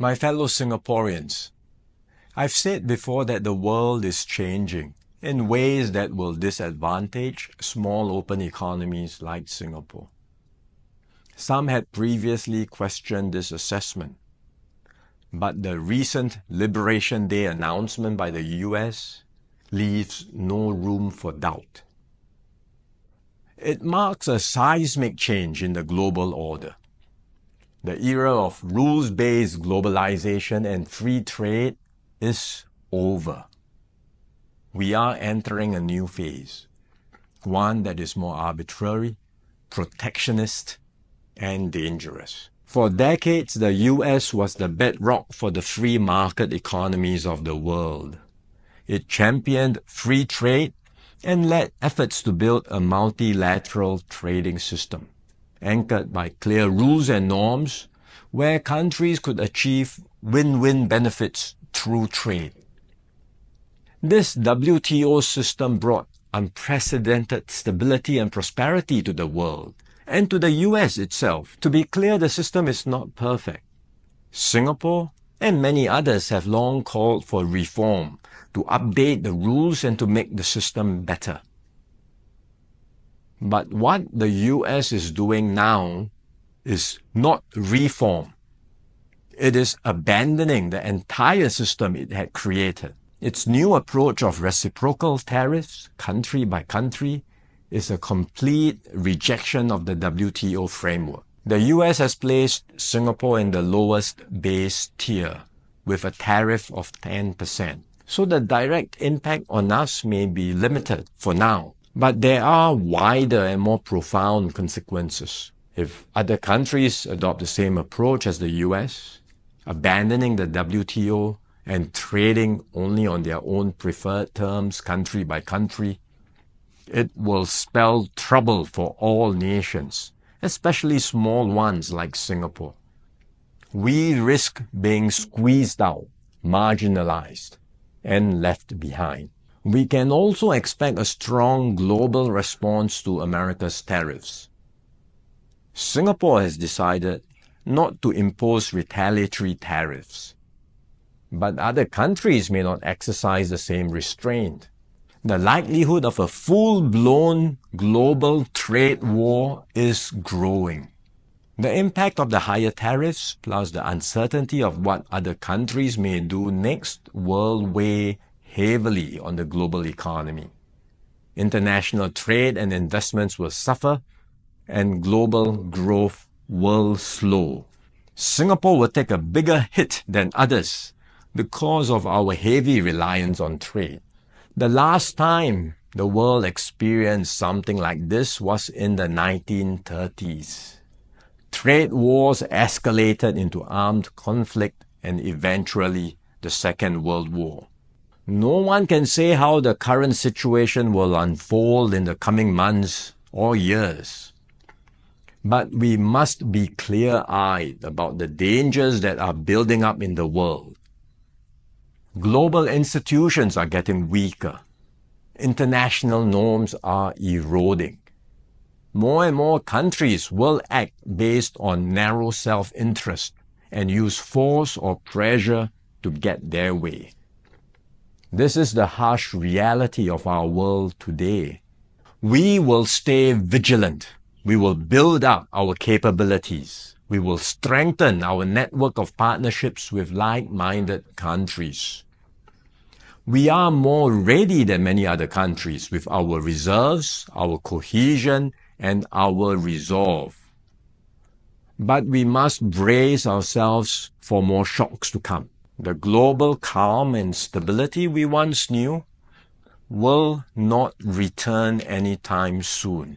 My fellow Singaporeans, I've said before that the world is changing in ways that will disadvantage small open economies like Singapore. Some had previously questioned this assessment, but the recent Liberation Day announcement by the US leaves no room for doubt. It marks a seismic change in the global order. The era of rules-based globalization and free trade is over. We are entering a new phase, one that is more arbitrary, protectionist, and dangerous. For decades, the US was the bedrock for the free market economies of the world. It championed free trade and led efforts to build a multilateral trading system, anchored by clear rules and norms, where countries could achieve win-win benefits through trade. This WTO system brought unprecedented stability and prosperity to the world, and to the US itself. To be clear, the system is not perfect. Singapore and many others have long called for reform, to update the rules and to make the system better. But what the US is doing now is not reform. It is abandoning the entire system it had created. Its new approach of reciprocal tariffs, country by country, is a complete rejection of the WTO framework. The US has placed Singapore in the lowest base tier with a tariff of 10%. So the direct impact on us may be limited for now, but there are wider and more profound consequences. If other countries adopt the same approach as the US, abandoning the WTO and trading only on their own preferred terms, country by country, it will spell trouble for all nations, especially small ones like Singapore. We risk being squeezed out, marginalized, and left behind. We can also expect a strong global response to America's tariffs. Singapore has decided not to impose retaliatory tariffs, but other countries may not exercise the same restraint. The likelihood of a full-blown global trade war is growing. The impact of the higher tariffs, plus the uncertainty of what other countries may do next, will weigh heavily on the global economy. International trade and investments will suffer, and global growth will slow. Singapore will take a bigger hit than others because of our heavy reliance on trade. The last time the world experienced something like this was in the 1930s. Trade wars escalated into armed conflict and eventually the Second World War. No one can say how the current situation will unfold in the coming months or years. But we must be clear-eyed about the dangers that are building up in the world. Global institutions are getting weaker. International norms are eroding. More and more countries will act based on narrow self-interest and use force or pressure to get their way. This is the harsh reality of our world today. We will stay vigilant. We will build up our capabilities. We will strengthen our network of partnerships with like-minded countries. We are more ready than many other countries with our reserves, our cohesion, and our resolve. But we must brace ourselves for more shocks to come. The global calm and stability we once knew will not return anytime soon.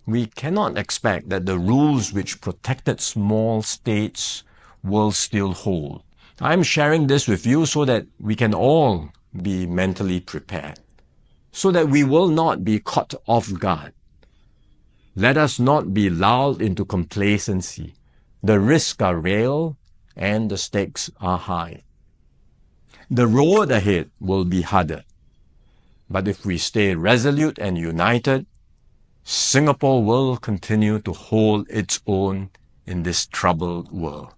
We cannot expect that the rules which protected small states will still hold. I'm sharing this with you so that we can all be mentally prepared, so that we will not be caught off guard. Let us not be lulled into complacency. The risks are real and the stakes are high. The road ahead will be harder. But if we stay resolute and united, Singapore will continue to hold its own in this troubled world.